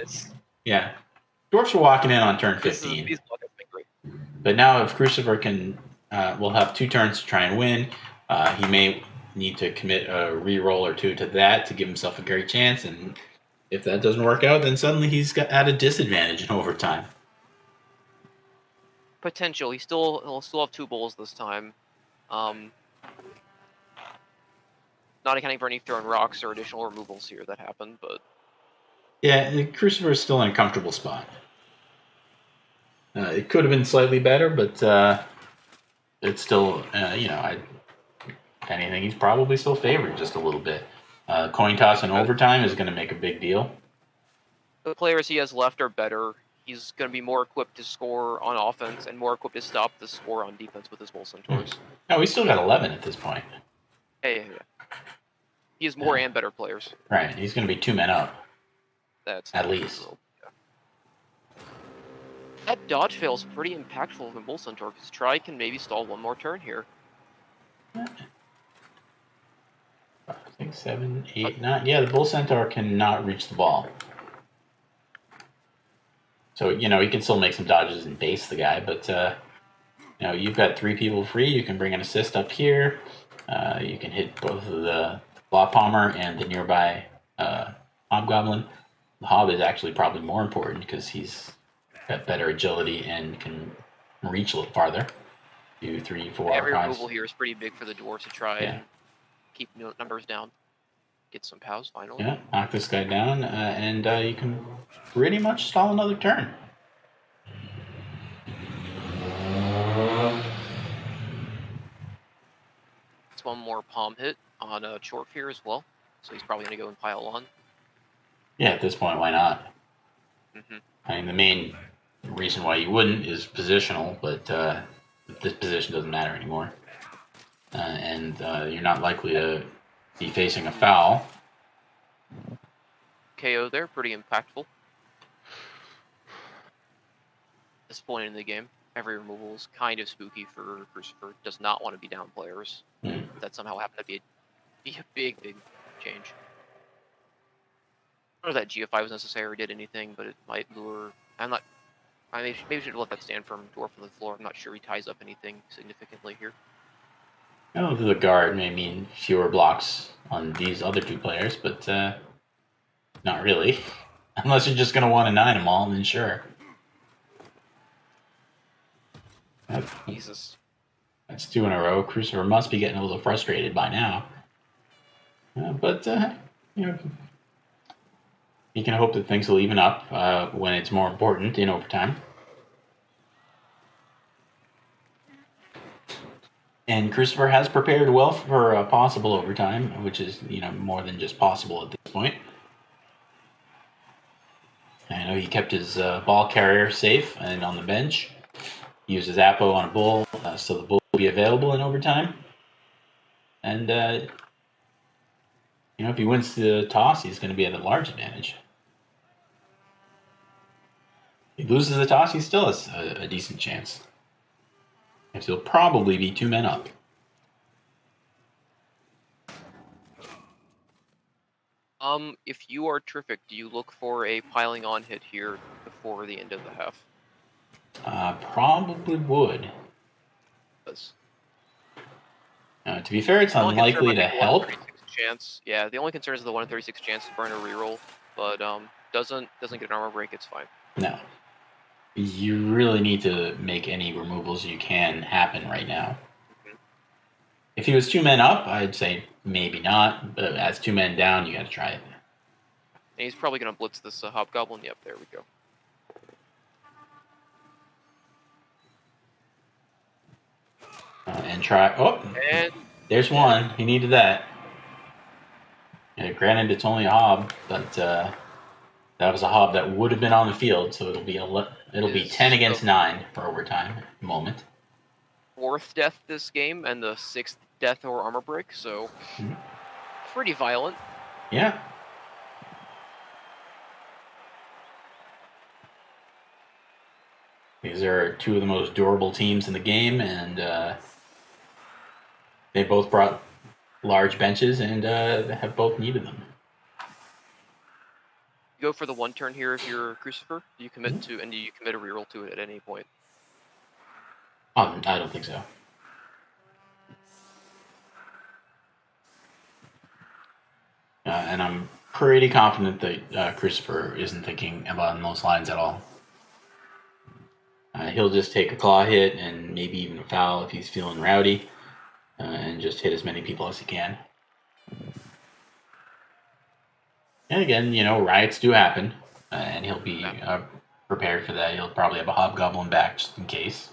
Yeah. Dwarfs are walking in on turn 15. But now if Crucifer can... will have 2 turns to try and win. He may need to commit a re-roll or 2 to that to give himself a great chance, and if that doesn't work out, then suddenly he's at a disadvantage in overtime. Potential. He'll still have 2 bulls this time. Not accounting for any thrown rocks or additional removals here that happened, but... Yeah, Crucifer is still in a comfortable spot. It could have been slightly better, but it's still, if anything, he's probably still favored just a little bit. Coin toss in overtime is going to make a big deal. The players he has left are better. He's going to be more equipped to score on offense and more equipped to stop the score on defense with his Bull Centaurs. No, he's still got 11 at this point. Yeah. He has more and better players. Right, he's going to be 2 men up. That's at least. Yeah. That dodge fail is pretty impactful from Bull Centaur, because Try can maybe stall 1 more turn here. 5, 6, 7, 8, 9. Yeah, the Bull Centaur cannot reach the ball. So, he can still make some dodges and base the guy, but, you've got 3 people free. You can bring an assist up here. You can hit both of the Claw Palmer and the nearby Hobgoblin. The Hob is actually probably more important because he's got better agility and can reach a little farther. 2, 3, 4, Every 5. removal here is pretty big for the dwarves to try and keep numbers down. Get some POWs finally. Yeah, knock this guy down, and you can pretty much stall another turn. It's 1 more palm hit on Chorf here as well, so he's probably going to go and pile on. Yeah, at this point, why not? Hmm. I mean, the main reason why you wouldn't is positional, but this position doesn't matter anymore. And you're not likely to be facing a foul. KO there, pretty impactful. At this point in the game, every removal is kind of spooky for Crucifer. Does not want to be down players. That somehow happened to be a big change. I don't know if that GFI was necessary or did anything, but it might lure. I maybe should let that stand from Dwarf on the floor. I'm not sure he ties up anything significantly here. Oh, the guard may mean fewer blocks on these other two players, but not really. Unless you're just going to want to 9 them all, then sure. Jesus. That's 2 in a row. Crucifer must be getting a little frustrated by now. But, you know, you can hope that things will even up when it's more important in overtime. And Crucifer has prepared well for a possible overtime, which is, more than just possible at this point. I know he kept his ball carrier safe and on the bench. He used his Apo on a bull, so the bull will be available in overtime. And, if he wins the toss, he's going to be at a large advantage. If he loses the toss, he still has a decent chance. And he'll probably be 2 men up. If you are Tryphikik, do you look for a piling on hit here before the end of the half? Probably would. Yes. To be fair, it's unlikely to help. Chance. Yeah, the only concern is the 1 in 36 chance to burn a reroll, but doesn't get an armor break. It's fine. No. You really need to make any removals you can happen right now. If he was 2 men up, I'd say maybe not. But as 2 men down, you got to try it. And he's probably going to blitz this hobgoblin. Yep, there we go. And try. Oh, and there's one. He needed that. Granted, it's only a hob, but that was a hob that would have been on the field, so it'll be 10 against 9 for overtime moment. 4th death this game and the 6th death or armor break, so pretty violent. Yeah. These are 2 of the most durable teams in the game, and they both brought large benches and have both needed them. You go for the 1 turn here if you're Crucifer. Do you commit to, and do you commit a reroll to it at any point? I don't think so. And I'm pretty confident that Crucifer isn't thinking about those lines at all. He'll just take a claw hit and maybe even a foul if he's feeling rowdy, and just hit as many people as he can. And again, riots do happen, and he'll be prepared for that. He'll probably have a hobgoblin back just in case.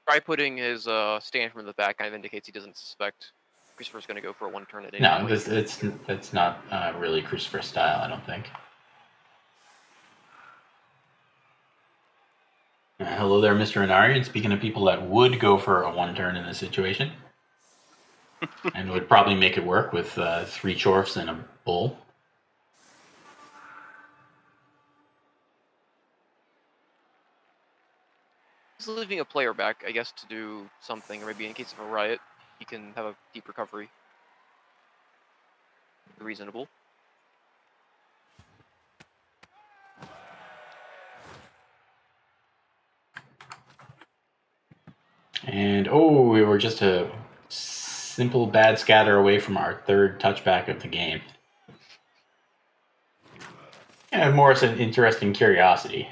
Try putting his stand from the back kind of indicates he doesn't suspect Crucifer's going to go for a 1 turn at any point. That's not really Crucifer style, I don't think. Hello there, Mr. Inari. And speaking of people that would go for a 1 turn in this situation, and would probably make it work with 3 chorfs and a bull. He's leaving a player back, I guess, to do something, or maybe in case of a riot, he can have a deep recovery. Reasonable. And we were just a simple bad scatter away from our 3rd touchback of the game. And more as an interesting curiosity.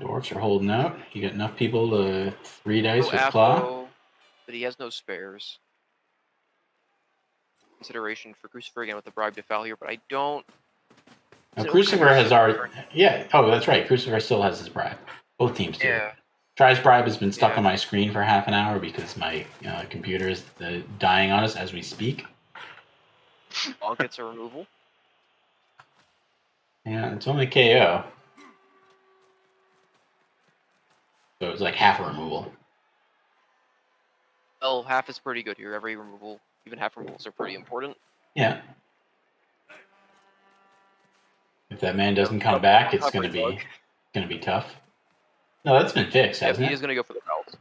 Dwarfs are holding out. You got enough people to 3 dice with claw. But he has no spares. Consideration for Crucifer again with the bribe to foul here, but I don't. Now, Crucifer has already. Yeah. Oh, that's right. Crucifer still has his bribe. Both teams do. Yeah. Try's Bribe has been stuck Yeah. on my screen for half an hour because my computer is dying on us as we speak. All gets a removal. Yeah, it's only KO. So it's like half a removal. Well, half is pretty good here. Every removal, even half removals, are pretty important. Yeah. If that man doesn't come back, it's gonna be tough. No, that's been fixed, Yep, hasn't he it? is gonna go for the bells.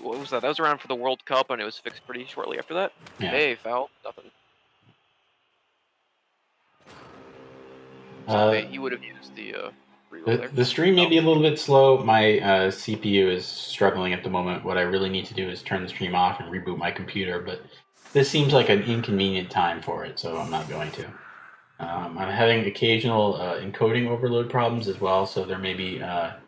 What was that? That was around for the World Cup, and it was fixed pretty shortly after that. Yeah. Hey, foul, nothing. So he would have used the reroll there. The stream may be a little bit slow. My CPU is struggling at the moment. What I really need to do is turn the stream off and reboot my computer, but this seems like an inconvenient time for it, so I'm not going to. I'm having occasional encoding overload problems as well, so there may be a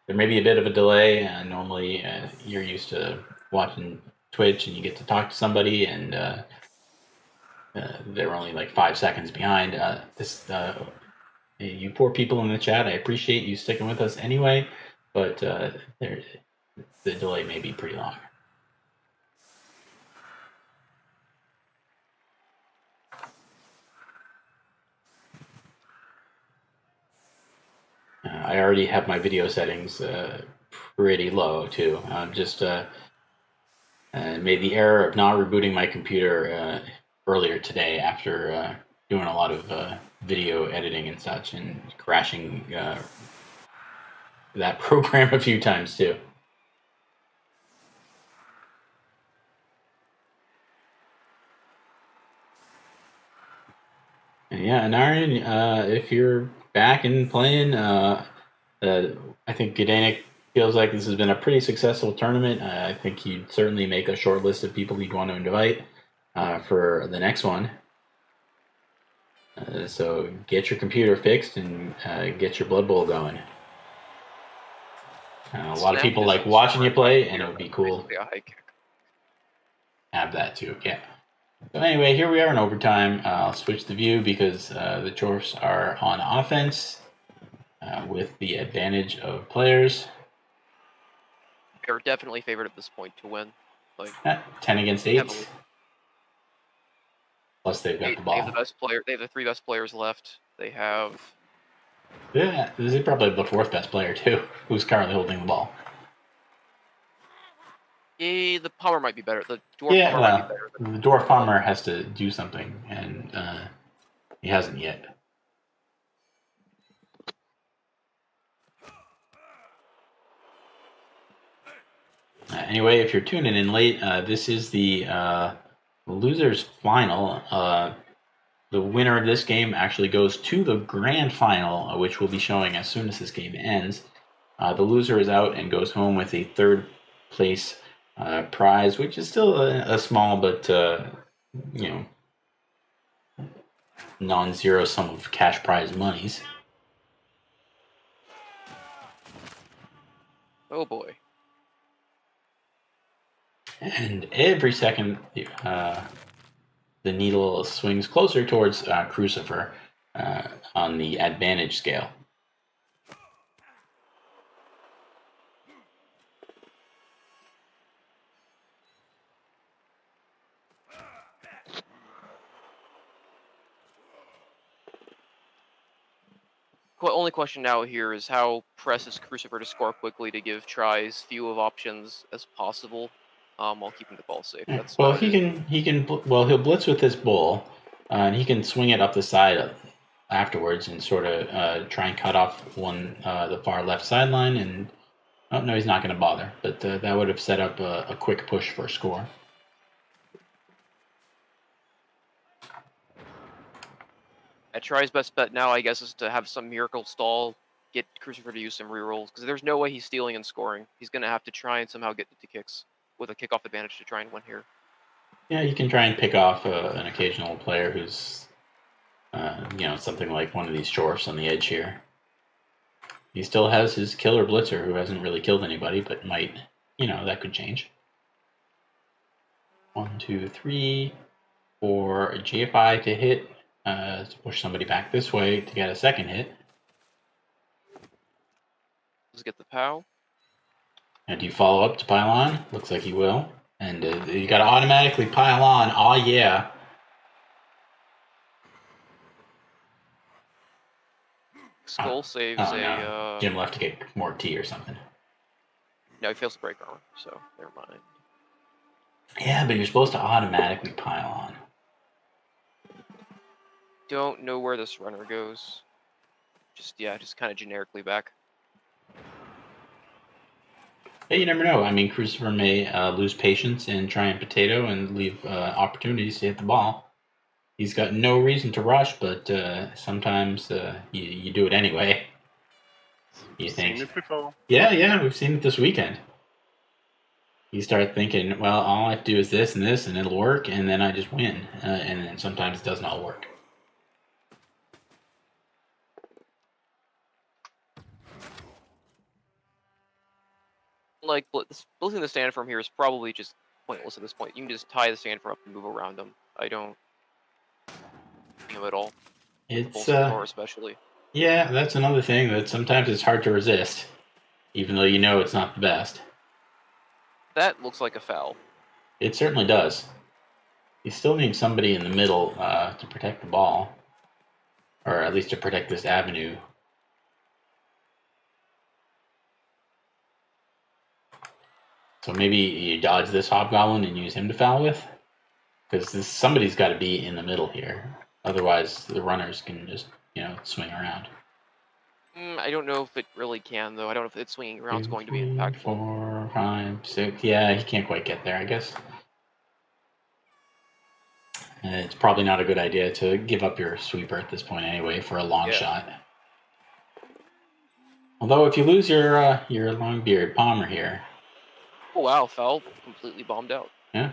bit of a delay. Normally, you're used to watching Twitch and you get to talk to somebody, and they're only like 5 seconds behind. You poor people in the chat, I appreciate you sticking with us anyway, but the delay may be pretty long. I already have my video settings pretty low too. Just made the error of not rebooting my computer earlier today after doing a lot of video editing and such, and crashing that program a few times too. And yeah, and Aaron, if you're back and playing, I think Gdanik feels like this has been a pretty successful tournament. I think he'd certainly make a short list of people he'd want to invite for the next one. So get your computer fixed and get your Blood Bowl going. A lot of people like watching you play, and it would be cool to have that too. Yeah. So anyway, here we are in overtime. I'll switch the view because the chorfs are on offense with the advantage of players. They're definitely favored at this point to win. Like 10 against 8. heavily. Plus they've got the ball. They have the best player. They have the 3 best players left. They have. Yeah, this is probably the 4th best player too, who's currently holding the ball. The Palmer might be better. The Dwarf Palmer might be better. The Dwarf Palmer has to do something, and he hasn't yet. Anyway, if you're tuning in late, this is the losers final. The winner of this game actually goes to the grand final, which we'll be showing as soon as this game ends. The loser is out and goes home with a 3rd place prize, which is still a small but non-zero sum of cash prize monies. Oh boy. And every second the needle swings closer towards Crucifer on the advantage scale. Only question now here is how presses Crucifer to score quickly to give tries few of options as possible, while keeping the ball safe. That's well, he'll blitz with this bull, and he can swing it up the side afterwards and sort of try and cut off the far left sideline. And oh no, he's not going to bother. But that would have set up a quick push for a score. Try's best bet now, I guess, is to have some miracle stall, get Crucifer to use some rerolls, because there's no way he's stealing and scoring. He's going to have to try and somehow get to kicks with a kickoff advantage to try and win here. Yeah, you can try and pick off an occasional player who's, something like one of these chorfs on the edge here. He still has his killer blitzer who hasn't really killed anybody, but might, that could change. 1, 2, 3, for a GFI to hit. To push somebody back this way to get a second hit. Let's get the POW. And do you follow up to pile on? Looks like you will. And you got to automatically pile on. Oh, yeah. Skull saves Oh, a. no. Jim left to get more tea or something. No, he fails to break armor, so never mind. Yeah, but you're supposed to automatically pile on. Don't know where this runner goes. Just kind of generically back. Hey, you never know. I mean, Crucifer may lose patience and try and potato and leave opportunities to hit the ball. He's got no reason to rush, but sometimes you do it anyway. You think? Seen it before. Yeah, we've seen it this weekend. You start thinking, well, all I have to do is this, and it'll work, and then I just win. And then sometimes it doesn't all work. Like, blitzing the stand from here is probably just pointless at this point. You can just tie the stand from up and move around them. I don't think him at all. It's especially. Yeah, that's another thing that sometimes it's hard to resist, even though you know it's not the best. That looks like a foul. It certainly does. You still need somebody in the middle to protect the ball, or at least to protect this avenue. So maybe you dodge this hobgoblin and use him to foul with, because somebody's got to be in the middle here. Otherwise, the runners can just swing around. I don't know if it really can, though. I don't know if it's swinging around is going to be impactful. 4, 5, 6. Yeah, he can't quite get there, I guess. It's probably not a good idea to give up your sweeper at this point anyway for a long shot. Although if you lose your long-beard Palmer here. Oh wow, foul, completely bombed out. Yeah.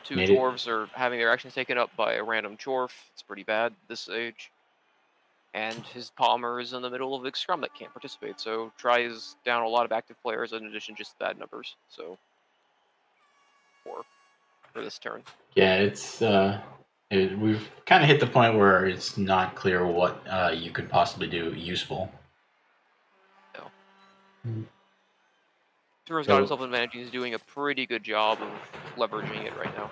Two dwarves are having their actions taken up by a random chorf. It's pretty bad this age. And his Palmer is in the middle of the scrum that can't participate. So Try is down a lot of active players in addition to just bad numbers. So 4 for this turn. Yeah, it's we've kind of hit the point where it's not clear what you could possibly do useful. No. Turo's got himself an advantage. He's doing a pretty good job of leveraging it right now.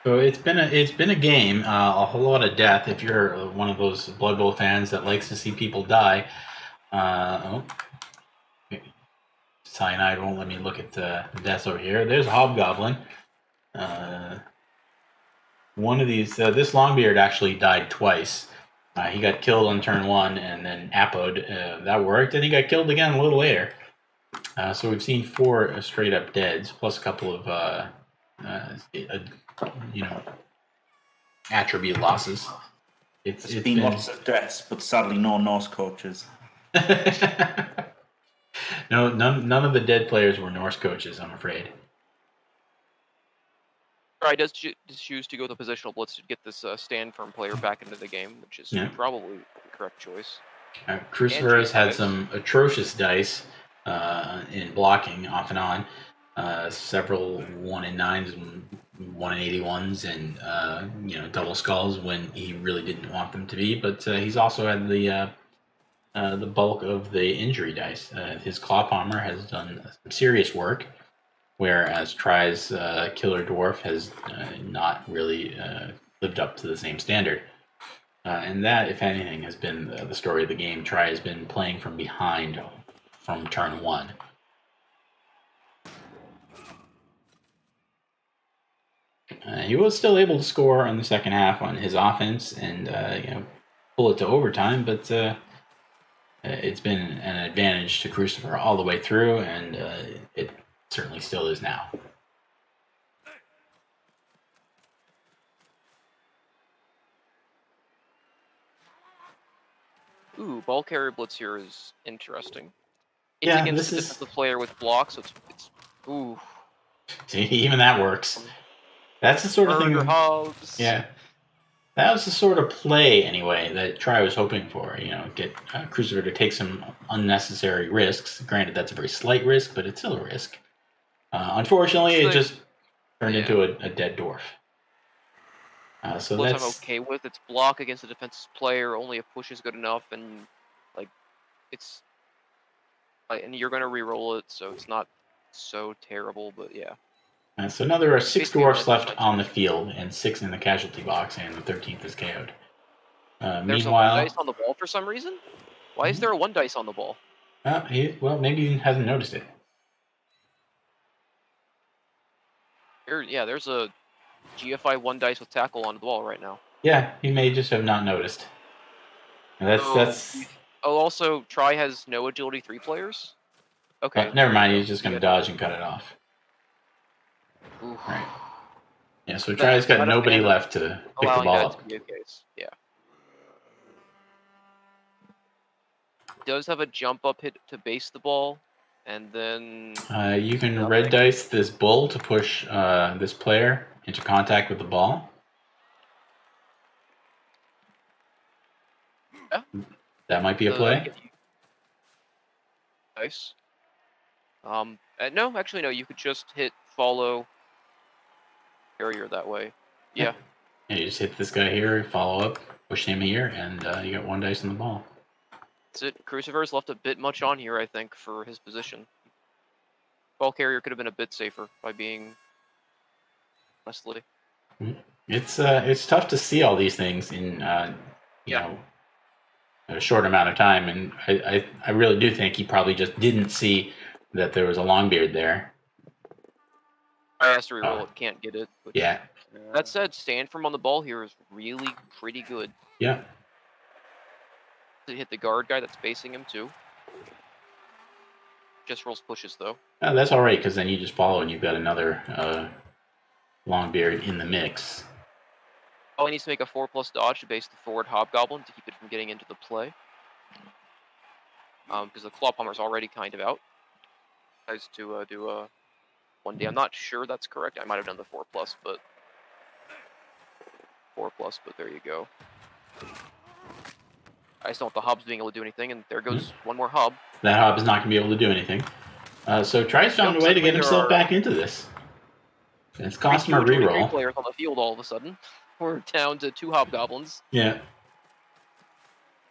So it's been a game, a whole lot of death. If you're one of those Blood Bowl fans that likes to see people die, Cyanide won't let me look at the deaths over here. There's a hobgoblin. One of these, this Longbeard actually died twice. He got killed on turn 1 and then Apoed. That worked, and he got killed again a little later. So we've seen 4 straight up deads, plus a couple of attribute losses. It's been lots of deaths, but sadly no Norse coaches. No, none of the dead players were Norse coaches, I'm afraid. Try does choose to go the positional blitz to get this stand firm player back into the game, which is probably the correct choice. Crucifer has had some atrocious dice in blocking off and on. Several 1 in 9s and 1 in 81s and double skulls when he really didn't want them to be. But he's also had the bulk of the injury dice. His claw palmer has done some serious work, whereas Try's killer dwarf has not really lived up to the same standard. And that, if anything, has been the story of the game. Try has been playing from behind from turn 1. He was still able to score on the second half on his offense and pull it to overtime, but it's been an advantage to Crucifer all the way through, and it certainly still is now. Ooh, ball carrier blitz here is interesting. It's Yeah, against a defensive player with blocks, so it's ooh. See, even that works. That's the sort of thing. Hogs. Yeah, that was the sort of play anyway that Try was hoping for. Get Crucifer to take some unnecessary risks. Granted, that's a very slight risk, but it's still a risk. Unfortunately, it just turned into a dead dwarf. So Plus, I'm that's okay with its block against a defensive player. Only if push is good enough, and like it's and you're gonna reroll it, so it's not so terrible. But yeah, so now there are 6 basically dwarfs one left on the field and 6 in the casualty box, and the 13th is KO'd. There's a 1 Meanwhile, dice on the ball for some reason. Why is there a 1 dice on the ball? well, maybe he hasn't noticed it. There's a GFI 1 dice with tackle on the ball right now. Yeah, he may just have not noticed. And that's. Oh, also, Try has no agility 3 players. Okay. Never mind. He's just going to dodge and cut it off. Oof. Right. Yeah. So Try's got nobody left to pick the ball up. To be a case. Yeah. Does have a jump up hit to base the ball, and then you can red dice this bull to push this player into contact with the ball. Yeah. That might be a play. Nice. No, actually no. You could just hit follow carrier that way. Yeah. Yeah, you just hit this guy here, follow up, push him here, and you got 1 dice on the ball. That's it. Crucifer's left a bit much on here, I think, for his position. Ball carrier could have been a bit safer by being, honestly. It's tough to see all these things in you know, a short amount of time, and I really do think he probably just didn't see that there was a Longbeard there. I asked to reroll it, can't get it. Yeah. That said, stand firm on the ball here is really pretty good. Yeah. To hit the guard guy that's facing him too. Just rolls pushes though. That's all right, because then you just follow and you've got another Longbeard in the mix. Oh, he needs to make a 4+ dodge to base the forward Hobgoblin to keep it from getting into the play. Because the Clawpalmer's already kind of out. Tries to do a 1D. I'm not sure that's correct. I might have done the 4+, but 4+, but there you go. I just don't want the Hobs being able to do anything, and there goes one more Hob. That Hob is not going to be able to do anything. So Try's found a way to get himself back into this. It's cost him a reroll. 3 players on the field all of a sudden. We're down to 2 Hobgoblins. Yeah.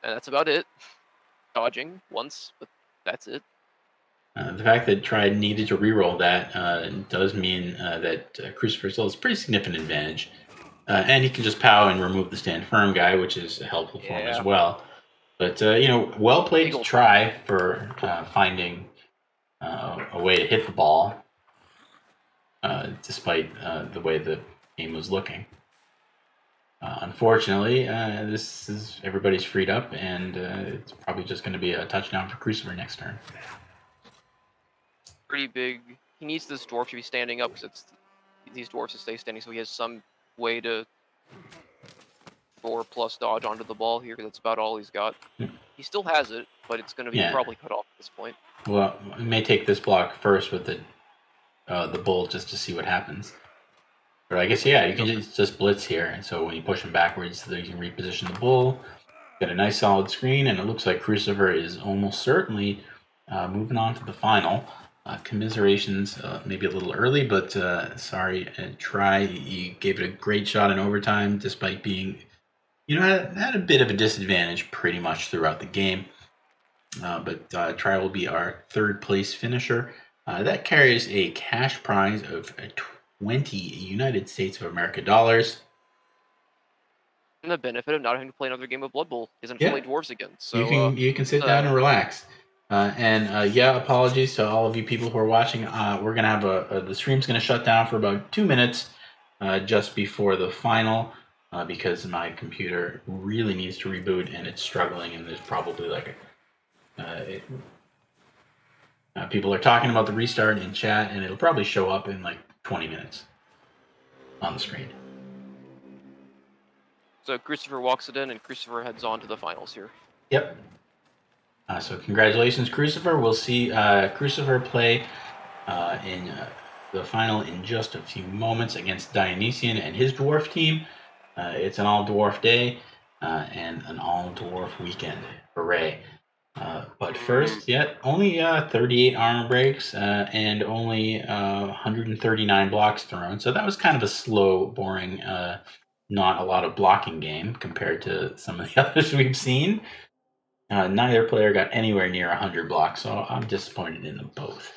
And that's about it. Dodging once, but that's it. The fact that Try needed to reroll that does mean that Crucifer still has a pretty significant advantage. And he can just POW and remove the stand firm guy, which is helpful for him as well. But, well played to Try for finding a way to hit the ball, despite the way the game was looking. Unfortunately, this is everybody's freed up, and it's probably just going to be a touchdown for Crucifer next turn. Pretty big. He needs this dwarf to be standing up because these dwarfs to stay standing, so he has some way to 4+ dodge onto the ball here. That's about all he's got. He still has it, but it's going to be probably cut off at this point. Well, we may take this block first with the bull just to see what happens. But I guess, you can just blitz here. And so when you push him backwards, you can reposition the bull. Got a nice solid screen, and it looks like Crucifer is almost certainly moving on to the final. Commiserations, maybe a little early, but sorry, Try. You gave it a great shot in overtime, despite being, had a bit of a disadvantage pretty much throughout the game. But Try will be our 3rd place finisher. That carries a cash prize of 20 United States of America dollars. And the benefit of not having to play another game of Blood Bowl isn't to play dwarves again. So you can sit down and relax. Apologies to all of you people who are watching. We're gonna have the stream's gonna shut down for about 2 minutes just before the final because my computer really needs to reboot and it's struggling, and there's probably people are talking about the restart in chat, and it'll probably show up in 20 minutes on the screen. So Crucifer walks it in, and Crucifer heads on to the finals here. Yep. So congratulations, Crucifer. We'll see Crucifer play in the final in just a few moments against Dionysian and his dwarf team. It's an all-dwarf day and an all-dwarf weekend. Hooray. But first, only 38 armor breaks and only 139 blocks thrown. So that was kind of a slow, boring not a lot of blocking game compared to some of the others we've seen. Neither player got anywhere near 100 blocks, so I'm disappointed in them both.